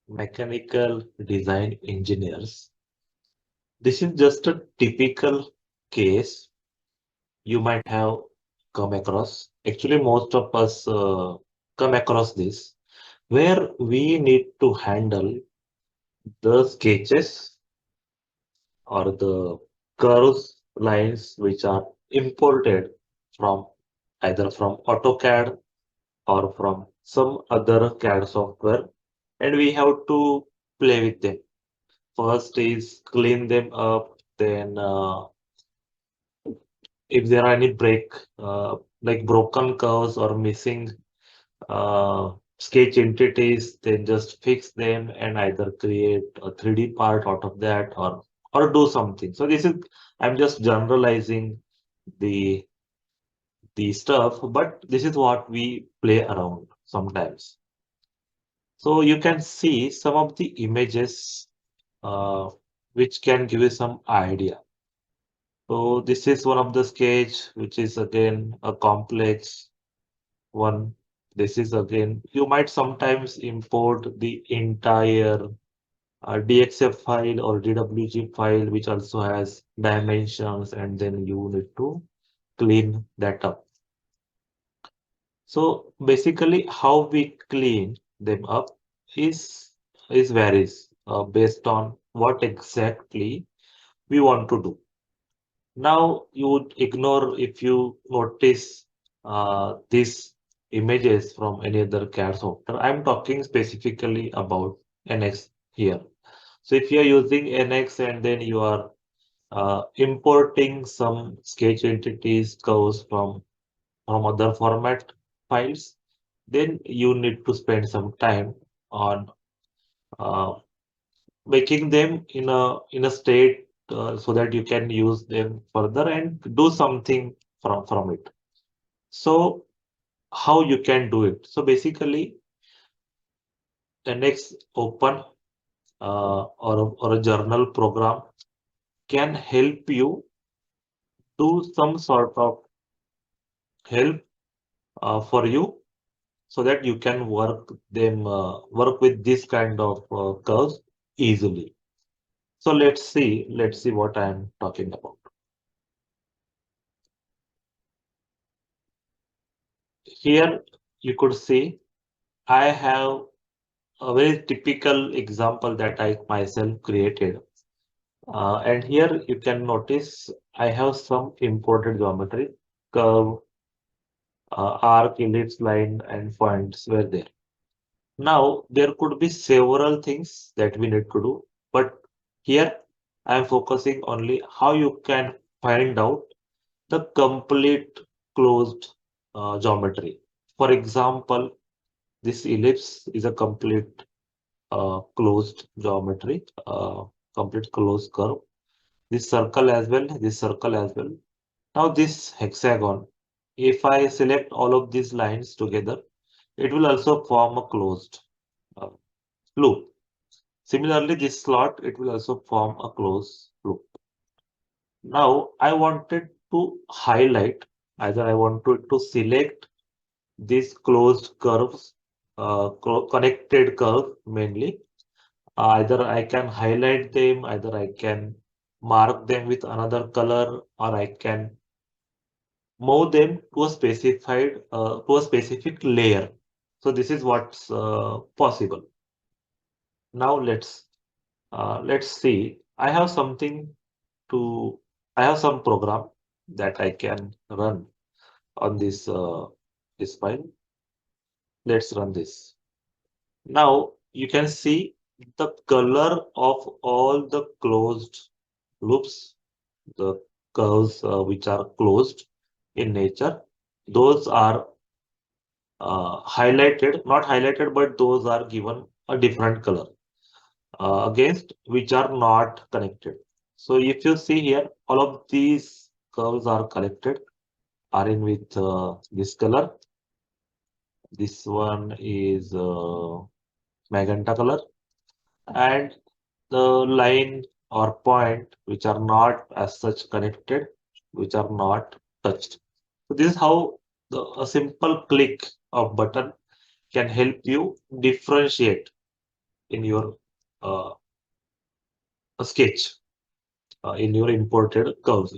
mechanical design engineers. This is just a typical case you might have come across. Actually, most of us come across this, where we need to handle the sketches or the curves lines which are imported from either from AutoCAD or from some other CAD software, and we have to play with them. First is clean them up, then if there are any like broken curves or missing sketch entities, then just fix them and either create a 3D part out of that or do something. So this is I'm just generalizing the the stuff, but this is what we play around sometimes. So you can see some of the images uh, which can give you some idea. So this is one of the sketch, which is again a complex one. This is again, you might sometimes import the entire DXF file or DWG file, which also has dimensions, and then you need to clean that up. So basically, how we clean them up is varies based on what exactly we want to do. Now you would ignore if you notice these images from any other CAD software. I'm talking specifically about NX here. So if you are using NX and then you are importing some sketch entities, curves from other format files, then you need to spend some time on uh, making them in a state so that you can use them further and do something from it. So how you can do it? So basically, the next open or a journal program can help you do some sort of help for you so that you can work with this kind of curves easily. So let's see what I am talking about. Here you could see I have a very typical example that I myself created. And here you can notice I have some imported geometry, curve, arc, ellipse, line, and points were there. Now, there could be several things that we need to do, but here I am focusing only how you can find out the complete closed geometry. For example, this ellipse is a complete closed geometry, complete closed curve. This circle as well, this circle as well. Now this hexagon, if I select all of these lines together, it will also form a closed uh, loop. Similarly, this slot, it will also form a closed loop. Now, I wanted to highlight, either I wanted to select these closed curves, connected curve mainly. Either I can highlight them, either I can mark them with another color, or I can move them to a specific layer. So this is what's possible. Now let's see. To I have some program that I can run on this file. Let's run this. Now you can see the color of all the closed loops, the curves which are closed in nature. Those are highlighted, not highlighted, but those are given a different color against which are not connected. So if you see here, all of these curves are connected, are in with this color. This one is magenta color, and the line or point which are not as such connected, which are not touched. So this is how a simple click of button can help you differentiate in your uh, sketch, in your imported curves.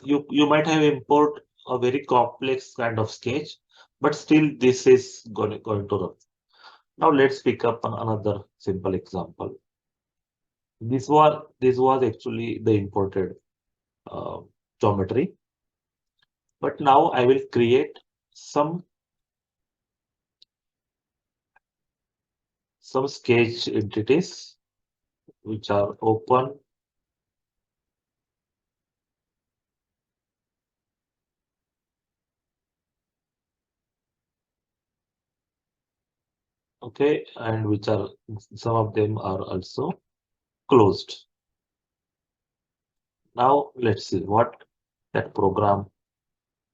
You might have import a very complex kind of sketch, but still this is going to run. Now let's pick up another simple example. This was actually the imported uh, geometry, but now I will create some sketch entities which are open, okay, and which are, some of them are also closed. Now let's see what that program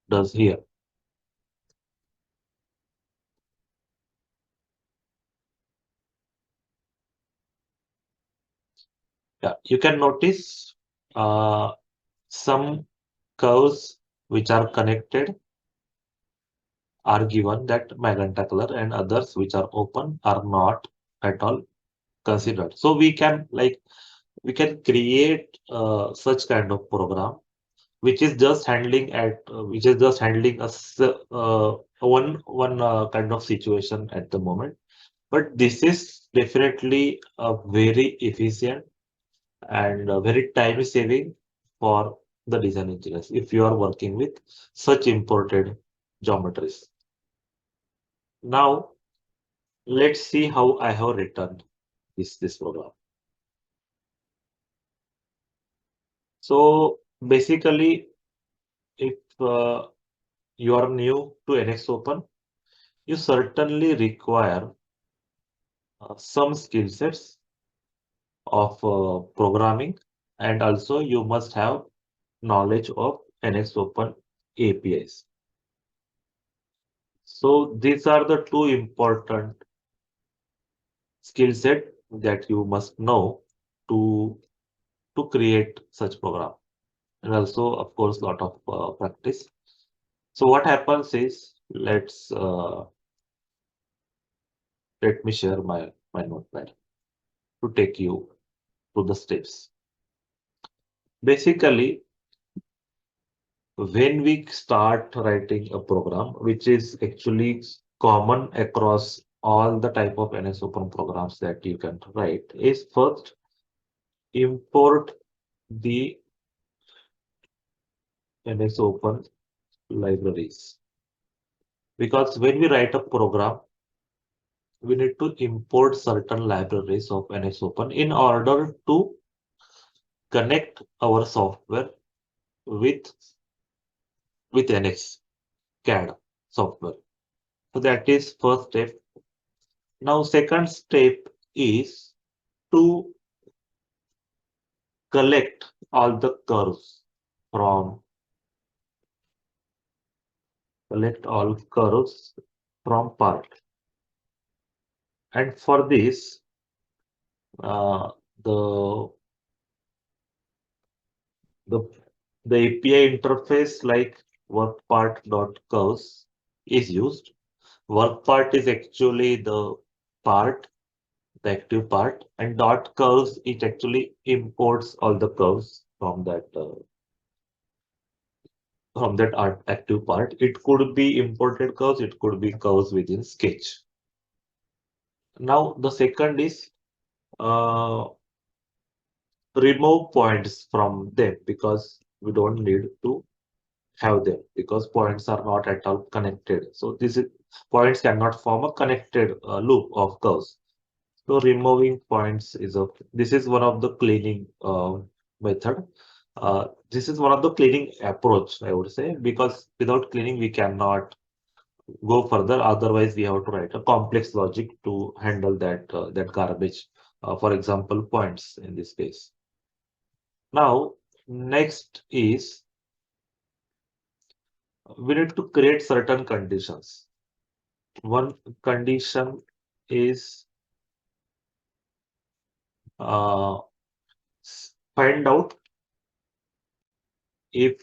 does here. Yeah, you can notice some curves which are connected are given that magenta color, and others which are open are not at all considered. So we can create such kind of program which is just handling one kind of situation at the moment. But this is definitely a very efficient and very time saving for the design engineers if you are working with such imported geometries. Now let's see how I have written this program. So basically, if you are new to NX Open, you certainly require some skill sets of programming, and also you must have knowledge of NX Open APIs. So these are the two important skill set that you must know to create such program, and also of course lot of practice. So what happens is, let me share my notepad to take you to the steps. Basically, when we start writing a program, which is actually common across all the type of NS Open programs that you can write, is first import the NS Open libraries. Because when we write a program, we need to import certain libraries of NX Open in order to connect our software with NX CAD software. So that is first step. Now second step is to collect all the curves from part. And for this, uh, the the the API interface like workpart.curves is used. Workpart is actually the part, the active part, and dot curves, it actually imports all the curves from that active part. It could be imported curves, it could be curves within sketch. Now the second is uh, remove points from them, because we don't need to have them, because points are not at all connected. So points cannot form a connected loop of curves. So removing points this is one of the cleaning method. This is one of the cleaning approach, I would say, because without cleaning we cannot go further. Otherwise, we have to write a complex logic to handle that garbage. For example, points in this case. Now, next is we need to create certain conditions. One condition is uh, find out if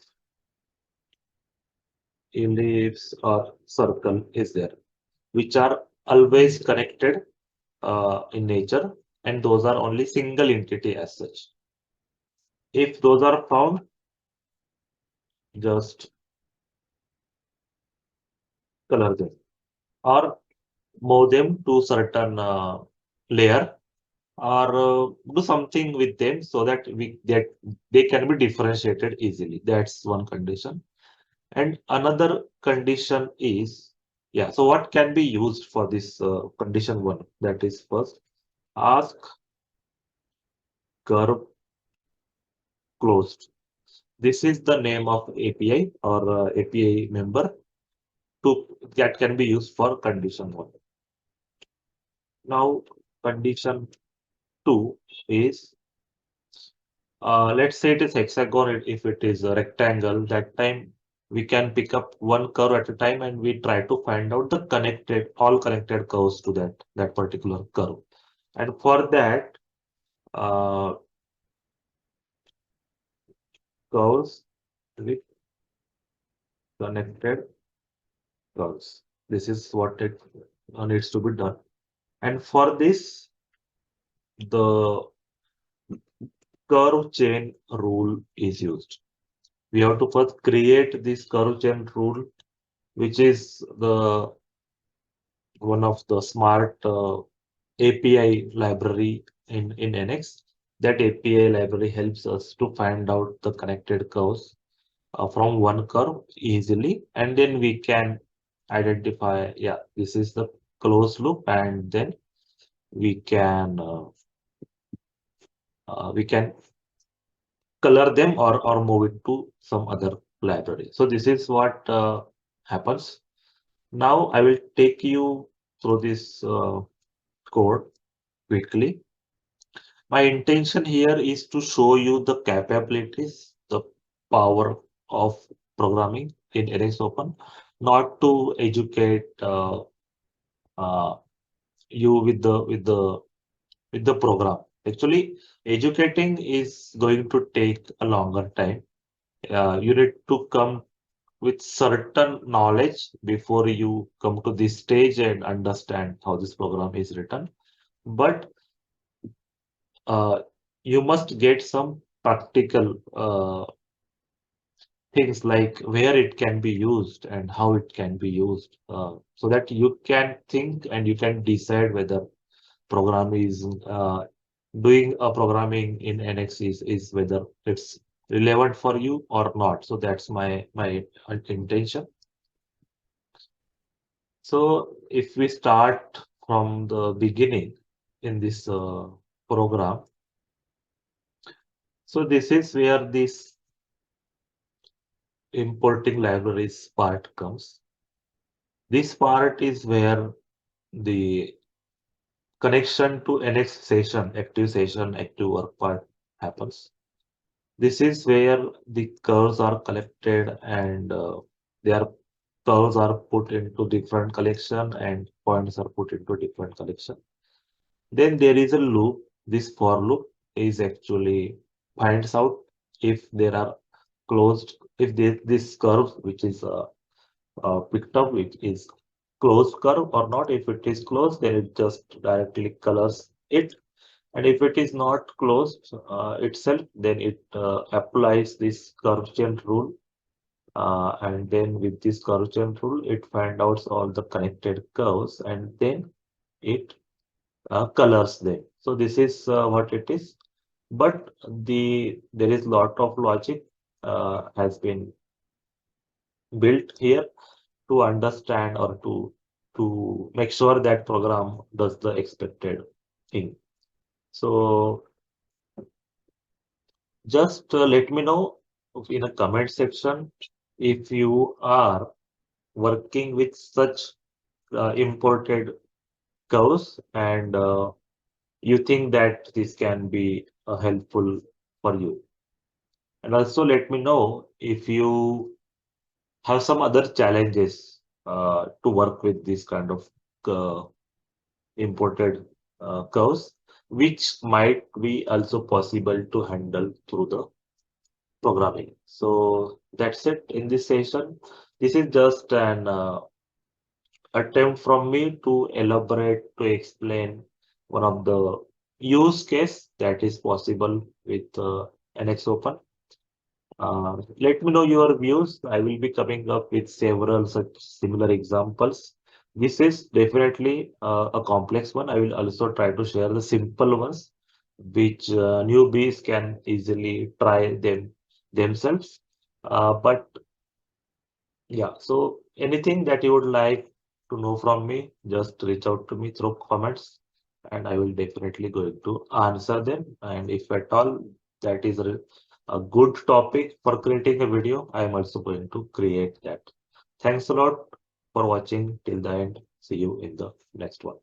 ellipse or circle is there, which are always connected in nature, and those are only single entity as such. If those are found, just color them or move them to certain layer, or do something with them so that they can be differentiated easily. That's one condition. And another condition is, yeah, so what can be used for this condition one? That is first, ask curve closed. This is the name of API or API member that can be used for condition one. Now, condition two is, let's say it is hexagon. If it is a rectangle, that time we can pick up one curve at a time and we try to find out the all connected curves to that particular curve. And for that, uh, curves with connected curves. This is what it needs to be done. And for this, the curve chain rule is used. We have to first create this curve chain rule, which is the one of the smart API library in NX. That API library helps us to find out the connected curves from one curve easily, and then we can identify, yeah, this is the closed loop, and then we can color them or move it to some other library. So this is what happens. Now I will take you through this code quickly. My intention here is to show you the capabilities, the power of programming in NX Open, not to educate uh, you with the program. Actually, educating is going to take a longer time. You need to come with certain knowledge before you come to this stage and understand how this program is written. But uh, you must get some practical things like where it can be used and how it can be used, so that you can think and you can decide whether program is doing a programming in NX is whether it's relevant for you or not. So that's my intention. So if we start from the beginning in this program, so this is where this importing libraries part comes. This part is where the connection to NX session, active work part happens. This is where the curves are collected and their curves are put into different collection and points are put into different collection. Then there is a loop. This for loop is actually finds out if there are closed, if this curve which is picked up, which is closed curve or not. If it is closed, then it just directly colors it. And if it is not closed itself, then it applies this curvature rule. And then with this curvature rule, it finds out all the connected curves and then it colors them. So this is what it is. But there is lot of logic has been built here to understand or to make sure that program does the expected thing. So just let me know in a comment section if you are working with such imported curves and you think that this can be helpful for you. And also let me know if you have some other challenges to work with this kind of uh, imported curves, which might be also possible to handle through the programming. So that's it in this session. This is just an attempt from me to elaborate, to explain one of the use case that is possible with NX Open. Let me know your views. I will be coming up with several such similar examples. This is definitely a complex one. I will also try to share the simple ones, which newbies can easily try themselves. But yeah, so anything that you would like to know from me, just reach out to me through comments, and I will definitely going to answer them. And if at all that is a good topic for creating a video, I am also going to create that. Thanks a lot for watching till the end. See you in the next one.